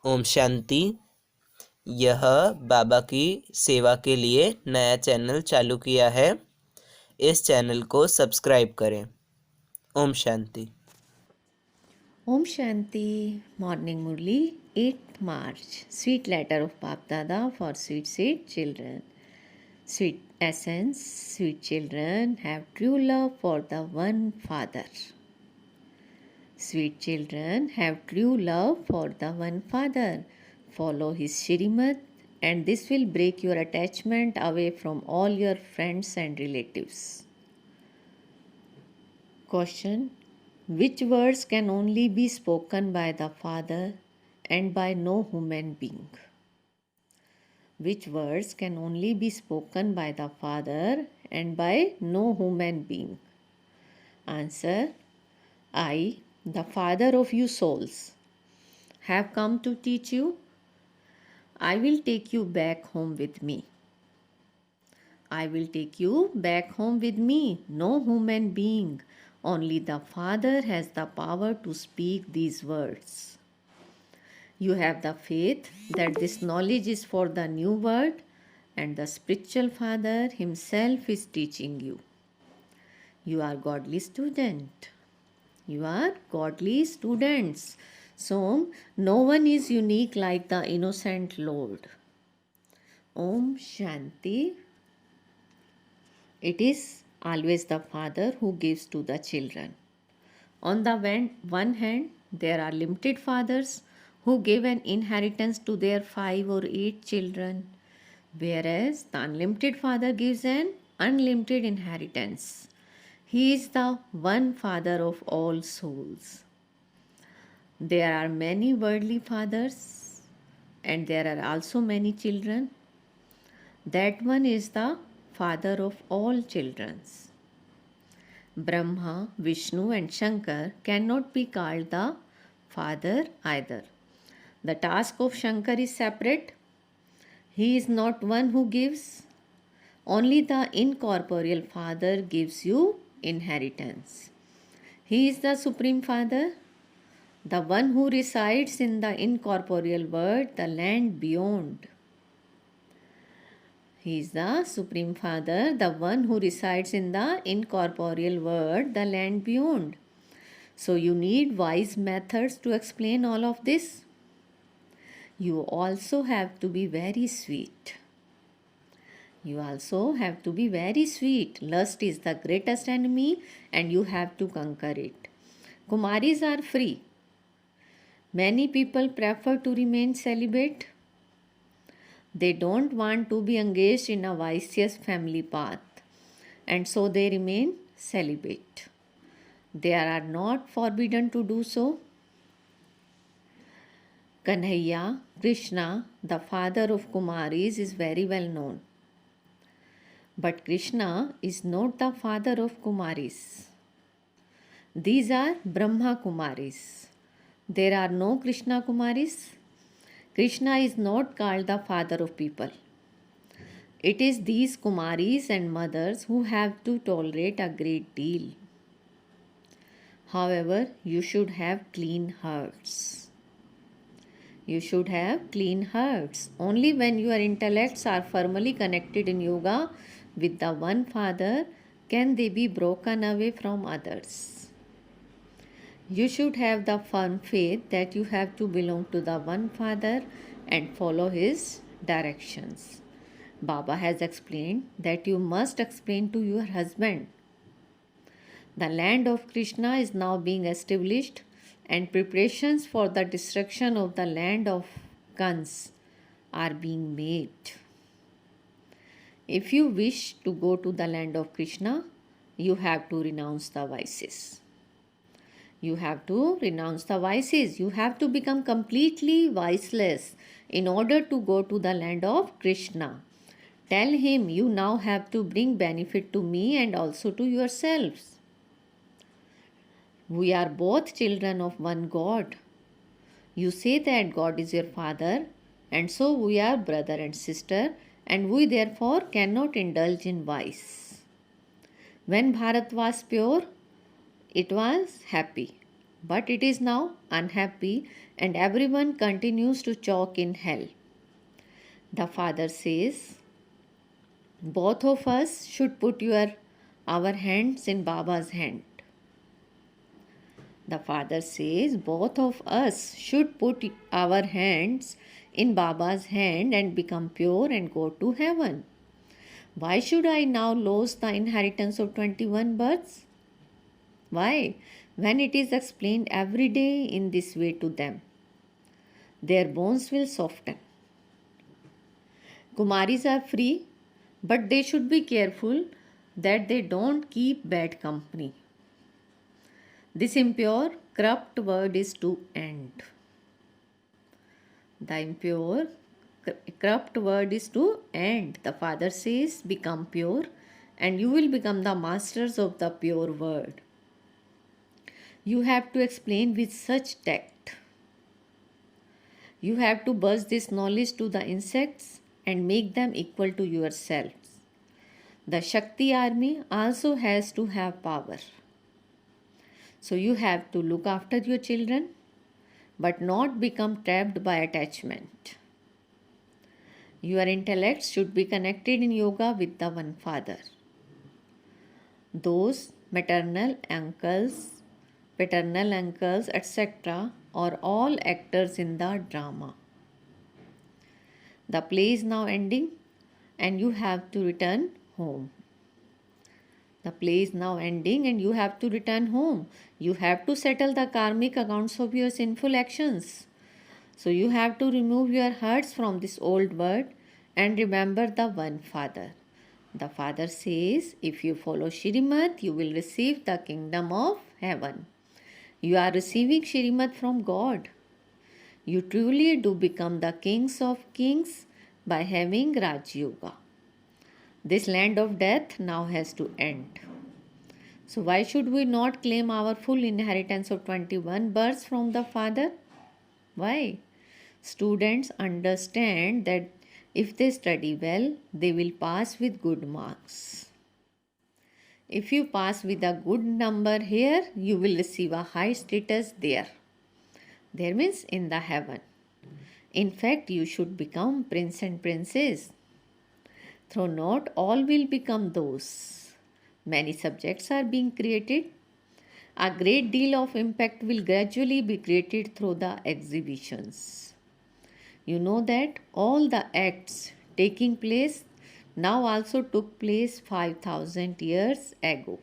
ओम शांति। यह बाबा की सेवा के लिए नया चैनल चालू किया है। इस चैनल को सब्सक्राइब करें। Om Shanti. Om Shanti, Morning Murli, 8th March. Sweet letter of Bap Dada for sweet children. Sweet essence, sweet children have true love for the one Father. Sweet children have true love for the one Father. Follow his Shrimad, and this will break your attachment away from all your friends and relatives. Question: which words can only be spoken by the Father and by no human being? Which words can only be spoken by the Father and by no human being? Answer: I, the Father of you souls, have come to teach you. I will take you back home with me. I will take you back home with me. No human being, only the Father has the power to speak these words. You have the faith that this knowledge is for the new world, and the spiritual Father Himself is teaching you. You are godly student. You are godly students. So, no one is unique like the innocent Lord. Om Shanti. It is always the Father who gives to the children. On the one hand, there are limited fathers who give an inheritance to their 5 or 8 children, whereas the unlimited Father gives an unlimited inheritance. He is the one Father of all souls. There are many worldly fathers and there are also many children. That one is the Father of all children. Brahma, Vishnu, and Shankar cannot be called the Father either. The task of Shankar is separate. He is not one who gives. Only the incorporeal Father gives you inheritance. He is the Supreme Father, the one who resides in the incorporeal world, the land beyond. He is the Supreme Father, the one who resides in the incorporeal world, the land beyond. So you need wise methods to explain all of this. You also have to be very sweet. You also have to be very sweet. Lust is the greatest enemy and you have to conquer it. Kumaris are free. Many people prefer to remain celibate. They don't want to be engaged in a vicious family path, and so they remain celibate. They are not forbidden to do so. Kanhaiya, Krishna, the father of Kumaris, is very well known. But Krishna is not the father of Kumaris. These are Brahma Kumaris. There are no Krishna Kumaris. Krishna is not called the father of people. It is these Kumaris and mothers who have to tolerate a great deal. However, you should have clean hearts. You should have clean hearts. Only when your intellects are firmly connected in yoga with the one Father can they be broken away from others. You should have the firm faith that you have to belong to the one Father and follow His directions. Baba has explained that you must explain to your husband. The land of Krishna is now being established and preparations for the destruction of the land of Kans are being made. If you wish to go to the land of Krishna, you have to renounce the vices. You have to renounce the vices. You have to become completely viceless in order to go to the land of Krishna. Tell him you now have to bring benefit to me and also to yourselves. We are both children of one God. You say that God is your father, and so we are brother and sister, and we therefore cannot indulge in vice. When Bharat was pure, it was happy. but it is now unhappy and everyone continues to choke in hell. The father says, both of us should put our hands in Baba's hand. The father says, both of us should put our hands in Baba's hand and become pure and go to heaven. Why should I now lose the inheritance of 21 births? Why? When it is explained every day in this way to them, their bones will soften. Kumaris are free, but they should be careful that they don't keep bad company. This impure, corrupt word is to end. The impure, corrupt word is to end. The father says, become pure, and you will become the masters of the pure word. You have to explain with such tact. You have to buzz this knowledge to the insects and make them equal to yourselves. The Shakti army also has to have power. So you have to look after your children, but not become trapped by attachment. Your intellect should be connected in yoga with the one father. Those maternal uncles, paternal uncles, etc. are all actors in the drama. The play is now ending and you have to return home. The play is now ending and you have to return home. You have to settle the karmic accounts of your sinful actions. So you have to remove your hurts from this old world and remember the one father. The father says, if you follow Shrimad, you will receive the kingdom of heaven. You are receiving Shrimad from God. You truly do become the kings of kings by having Raj Yoga. This land of death now has to end. So why should we not claim our full inheritance of 21 births from the Father? Why? Students understand that if they study well, they will pass with good marks. If you pass with a good number here, you will receive a high status there. There means in the heaven. In fact, you should become prince and princess. Though not all will become those. Many subjects are being created. A great deal of impact will gradually be created through the exhibitions. You know that all the acts taking place now also took place 5,000 years ago.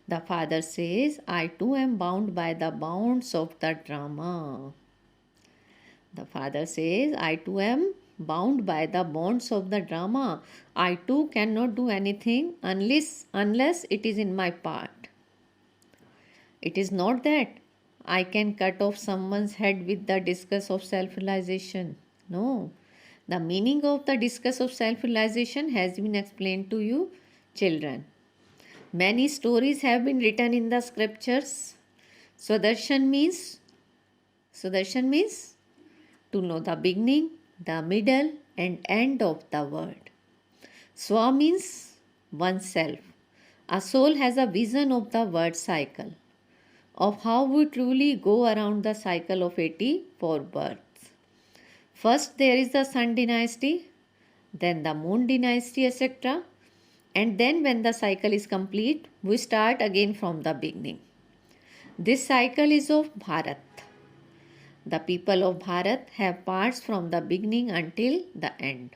The father says, I too am bound by the bounds of the drama. The father says, I too am bound by the bonds of the drama. I too cannot do anything unless it is in my part. It is not that I can cut off someone's head with the discus of self-realization. No. The meaning of the discus of self-realization has been explained to you, children. Many stories have been written in the scriptures. Swadarsan means to know the beginning, the middle and end of the word. Swa means oneself. A soul has a vision of the word cycle, of how we truly go around the cycle of 84 births. First there is the sun dynasty, then the moon dynasty, etc. And then when the cycle is complete, we start again from the beginning. This cycle is of Bharat. The people of Bharat have parts from the beginning until the end.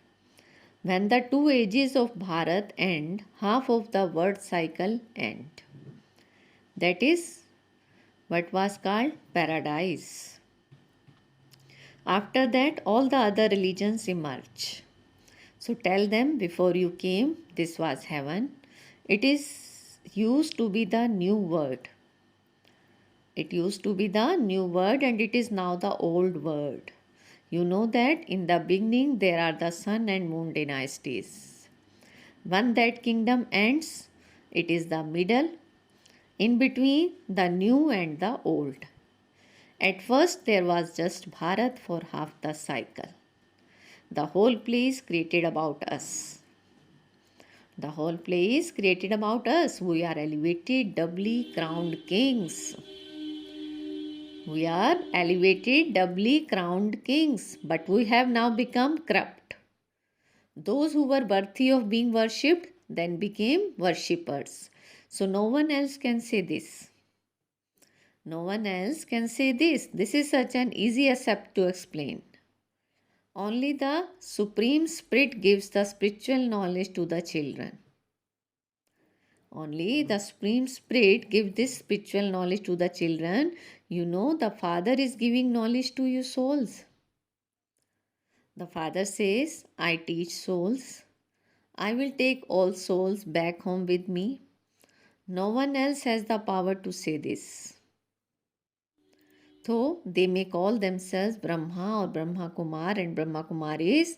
When the 2 ages of Bharat end, half of the world cycle end. That is what was called paradise. After that, all the other religions emerge. So tell them, before you came, this was heaven. It is used to be the new word. It used to be the new word and it is now the old word. You know that in the beginning there are the sun and moon dynasties. When that kingdom ends, it is the middle, in between the new and the old. At first there was just Bharat for half the cycle. The whole play is created about us. The whole play is created about us. We are elevated, doubly crowned kings. We are elevated, doubly crowned kings, but we have now become corrupt. Those who were worthy of being worshipped then became worshippers. So no one else can say this. No one else can say this. This is such an easy accept to explain. Only the Supreme Spirit gives the spiritual knowledge to the children. Only the Supreme Spirit gives this spiritual knowledge to the children. You know, the Father is giving knowledge to you souls. The Father says, I teach souls. I will take all souls back home with me. No one else has the power to say this. Though they may call themselves Brahma or Brahma Kumar and Brahma Kumaris,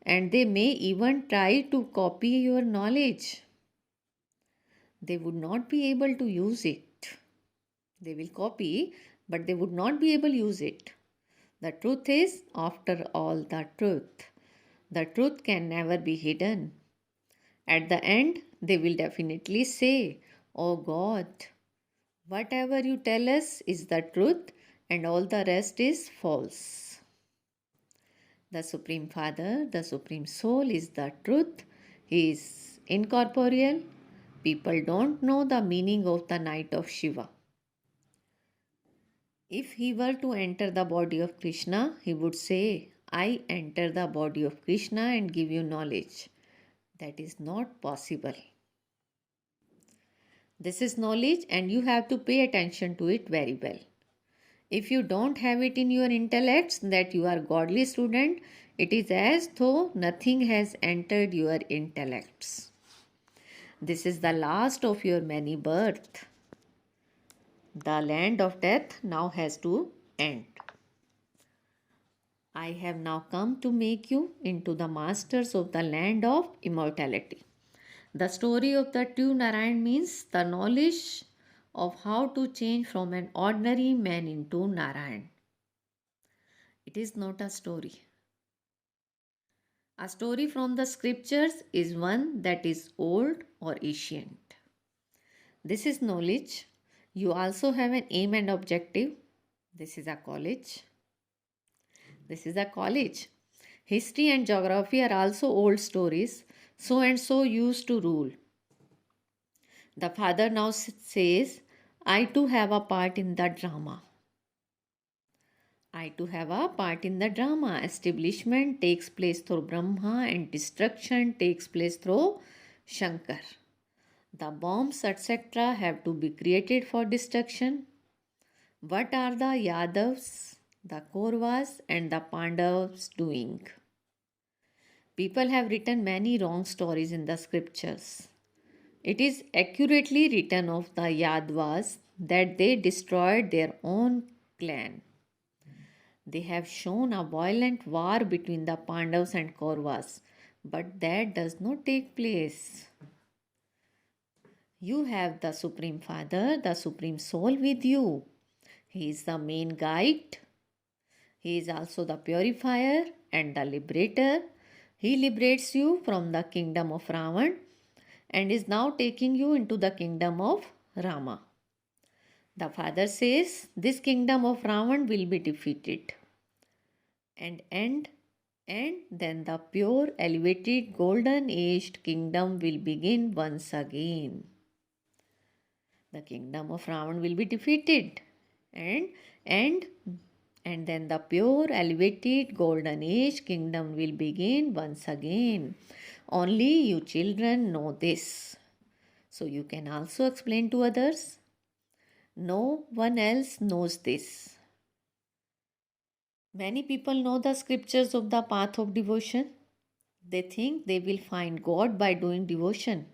and they may even try to copy your knowledge, they would not be able to use it. They will copy, but they would not be able to use it. The truth is, after all, the truth. The truth can never be hidden. At the end, they will definitely say, Oh God, whatever you tell us is the truth and all the rest is false. The Supreme Father, the Supreme Soul is the truth. He is incorporeal. People don't know the meaning of the night of Shiva. If he were to enter the body of Krishna, he would say, I enter the body of Krishna and give you knowledge. That is not possible. This is knowledge and you have to pay attention to it very well. If you don't have it in your intellects that you are godly student, it is as though nothing has entered your intellects. This is the last of your many births. The land of death now has to end. I have now come to make you into the masters of the land of immortality. The story of the two Narayan means the knowledge of how to change from an ordinary man into Narayan. It is not a story. A story from the scriptures is one that is old or ancient. This is knowledge. You also have an aim and objective. This is a college. This is a college. History and geography are also old stories. So and so used to rule. The father now says, I too have a part in the drama. I too have a part in the drama. Establishment takes place through Brahma and destruction takes place through Shankar. The bombs, etc., have to be created for destruction. What are the Yadavs, the Kauravas, and the Pandavas doing? People have written many wrong stories in the scriptures. It is accurately written of the Yadavas that they destroyed their own clan. They have shown a violent war between the Pandavas and Kauravas, but that does not take place. You have the Supreme Father, the Supreme Soul with you. He is the main guide. He is also the purifier and the liberator. He liberates you from the kingdom of Ravan and is now taking you into the kingdom of Rama. The Father says, this kingdom of Ravan will be defeated. And then the pure, elevated, golden-aged kingdom will begin once again. The kingdom of Ravan will be defeated. And then the pure, elevated, golden-aged kingdom will begin once again. Only you children know this. So you can also explain to others. No one else knows this. Many people know the scriptures of the path of devotion. They think they will find God by doing devotion.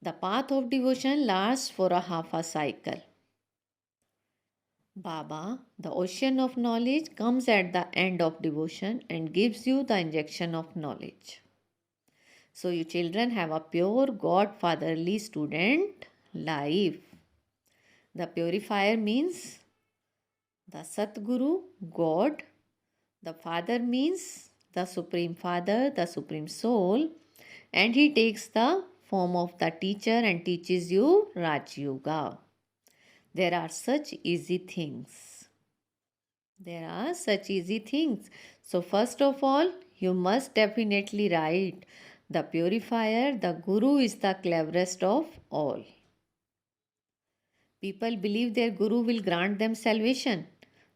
The path of devotion lasts for a half a cycle. Baba, the ocean of knowledge, comes at the end of devotion and gives you the injection of knowledge. So you children have a pure God-fatherly student life. The purifier means the Satguru, God. The Father means the Supreme Father, the Supreme Soul. And he takes the form of the teacher and teaches you Raj Yoga. There are such easy things. There are such easy things. So, first of all, you must definitely write the purifier, the Guru is the cleverest of all. People believe their Guru will grant them salvation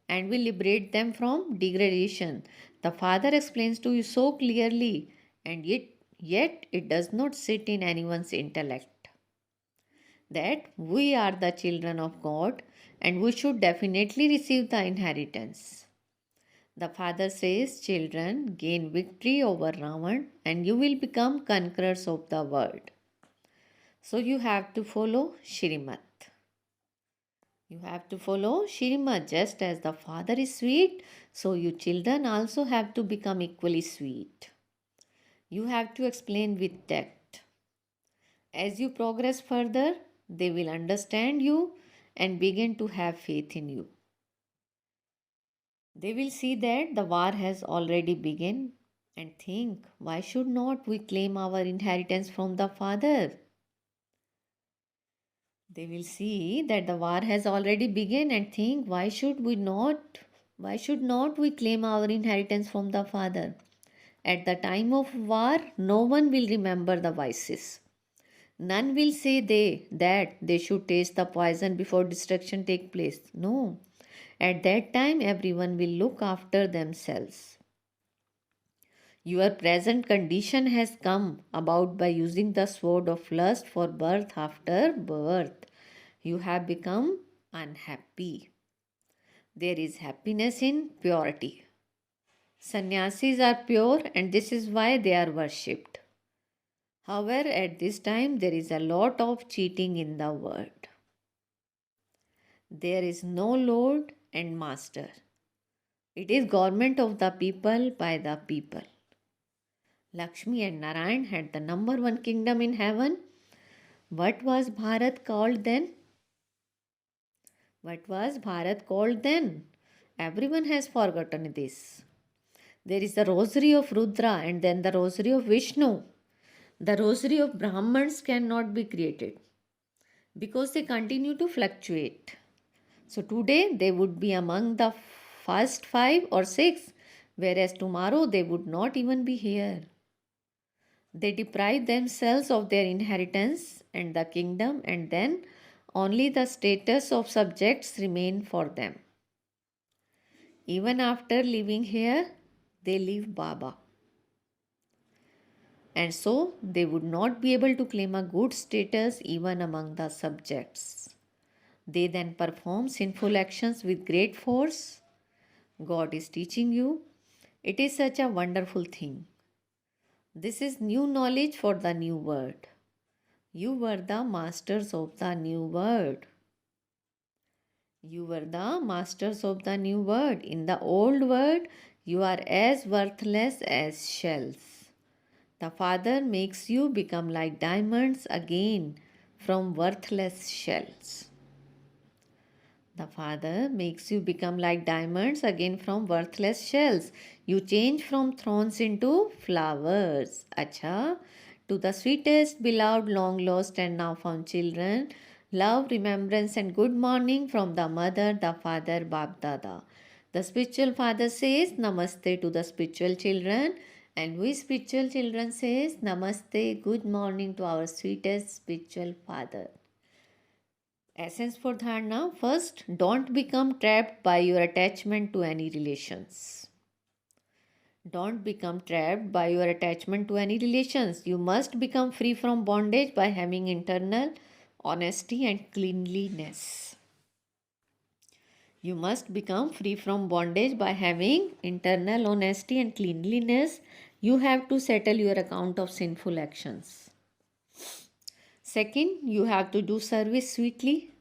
and will liberate them from degradation. The Father explains to you so clearly, and yet it does not sit in anyone's intellect that we are the children of God and we should definitely receive the inheritance. The Father says, children, gain victory over Ravan and you will become conquerors of the world. So you have to follow Shrimat. You have to follow Shrimat. Just as the Father is sweet, so you children also have to become equally sweet. You have to explain with tact. As you progress further, they will understand you and begin to have faith in you. They will see that the war has already begun and think, why should not we claim our inheritance from the Father? They will see that the war has already begun and think, why should not we claim our inheritance from the Father? At the time of war, no one will remember the vices. None will say that they should taste the poison before destruction take place. No. At that time, everyone will look after themselves. Your present condition has come about by using the sword of lust for birth after birth. You have become unhappy. There is happiness in purity. Sannyasis are pure and this is why they are worshipped. However, at this time there is a lot of cheating in the world. There is no Lord and Master. It is government of the people by the people. Lakshmi and Narayan had the number one kingdom in heaven. What was Bharat called then? What was Bharat called then? Everyone has forgotten this. There is the rosary of Rudra and then the rosary of Vishnu. The rosary of Brahmans cannot be created because they continue to fluctuate. So today they would be among the first 5 or 6, whereas tomorrow they would not even be here. They deprive themselves of their inheritance and the kingdom, and then only the status of subjects remain for them. Even after living here, they leave Baba. And so they would not be able to claim a good status even among the subjects. They then perform sinful actions with great force. God is teaching you. It is such a wonderful thing. This is new knowledge for the new world. You were the masters of the new world. You were the masters of the new world. In the old world, you are as worthless as shells. The Father makes you become like diamonds again from worthless shells. The Father makes you become like diamonds again from worthless shells. You change from thorns into flowers. Acha, to the sweetest, beloved, long lost, and now found children, love, remembrance, and good morning from the Mother, the Father, Bab Dada. The spiritual father says Namaste to the spiritual children, and we spiritual children says Namaste, good morning to our sweetest spiritual father. Essence for dharana. First, don't become trapped by your attachment to any relations. Don't become trapped by your attachment to any relations. You must become free from bondage by having internal honesty and cleanliness. You must become free from bondage by having internal honesty and cleanliness. You have to settle your account of sinful actions. Second, you have to do service sweetly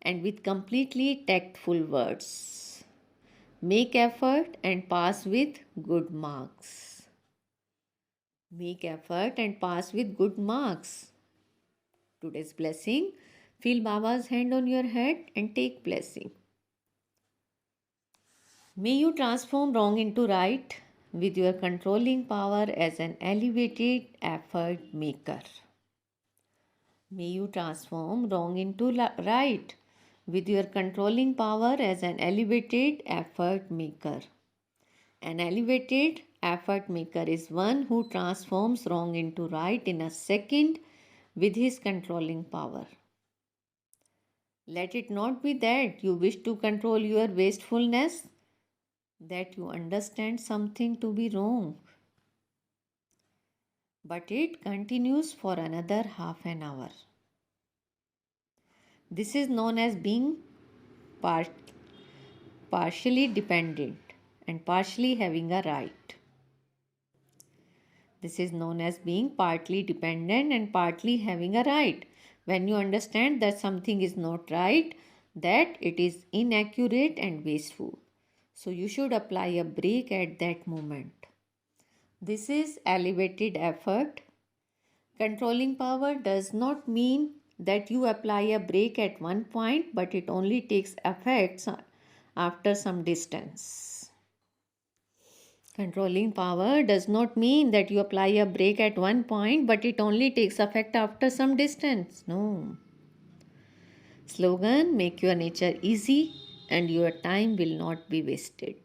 and with completely tactful words. Make effort and pass with good marks. Make effort and pass with good marks. Today's blessing. Feel Baba's hand on your head and take blessing. May you transform wrong into right with your controlling power as an elevated effort maker. May you transform wrong into right with your controlling power as an elevated effort maker. An elevated effort maker is one who transforms wrong into right in a second with his controlling power. Let it not be that you wish to control your wastefulness, that you understand something to be wrong, but it continues for another half an hour. This is known as being partially dependent and partially having a right. This is known as being partly dependent and partly having a right. When you understand that something is not right, that it is inaccurate and wasteful, so you should apply a break at that moment. This is elevated effort. Controlling power does not mean that you apply a break at one point, but it only takes effect after some distance. Controlling power does not mean that you apply a break at one point, but it only takes effect after some distance. No. Slogan: make your nature easy and your time will not be wasted.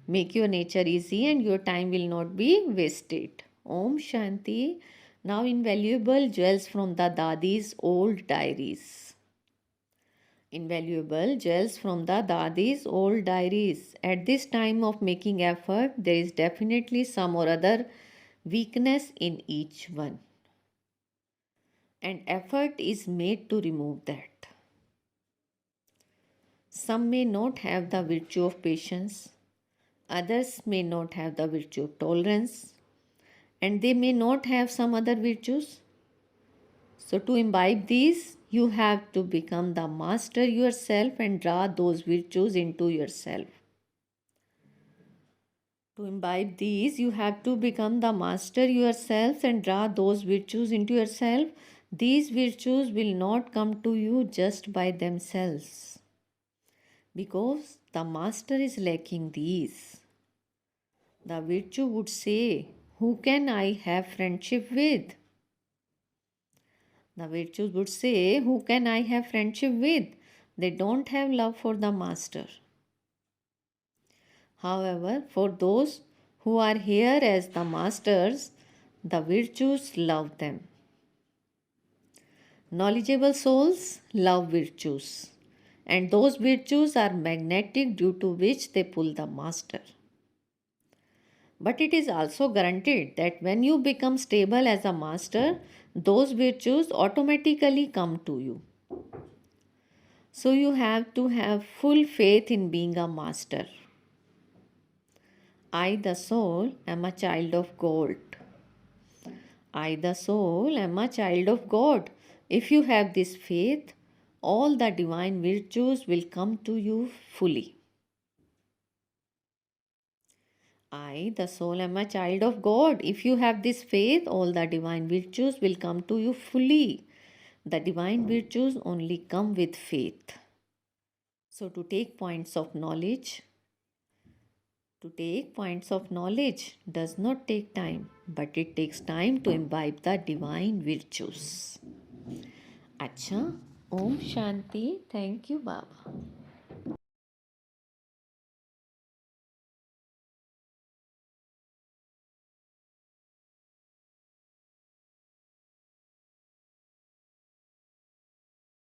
Make your nature easy and your time will not be wasted. Om Shanti. Now invaluable jewels from the Dadi's old diaries. Invaluable jewels from the Dadi's old diaries. At this time of making effort, there is definitely some or other weakness in each one. And effort is made to remove that. Some may not have the virtue of patience. Others may not have the virtue of tolerance. And they may not have some other virtues. So to imbibe these, you have to become the master yourself and draw those virtues into yourself. To imbibe these, you have to become the master yourself and draw those virtues into yourself. These virtues will not come to you just by themselves, because the master is lacking these. The virtue would say, who can I have friendship with? The virtues would say, who can I have friendship with? They don't have love for the master. However, for those who are here as the masters, the virtues love them. Knowledgeable souls love virtues, and those virtues are magnetic, due to which they pull the master. But it is also guaranteed that when you become stable as a master, those virtues automatically come to you. So you have to have full faith in being a master. I, the soul, am a child of God. I, the soul, am a child of God. If you have this faith, all the divine virtues will come to you fully. I, the soul, am a child of God. If you have this faith, all the divine virtues will come to you fully. The divine virtues only come with faith. So to take points of knowledge, does not take time, but it takes time to imbibe the divine virtues. Acha, Om Shanti. Thank you, Baba.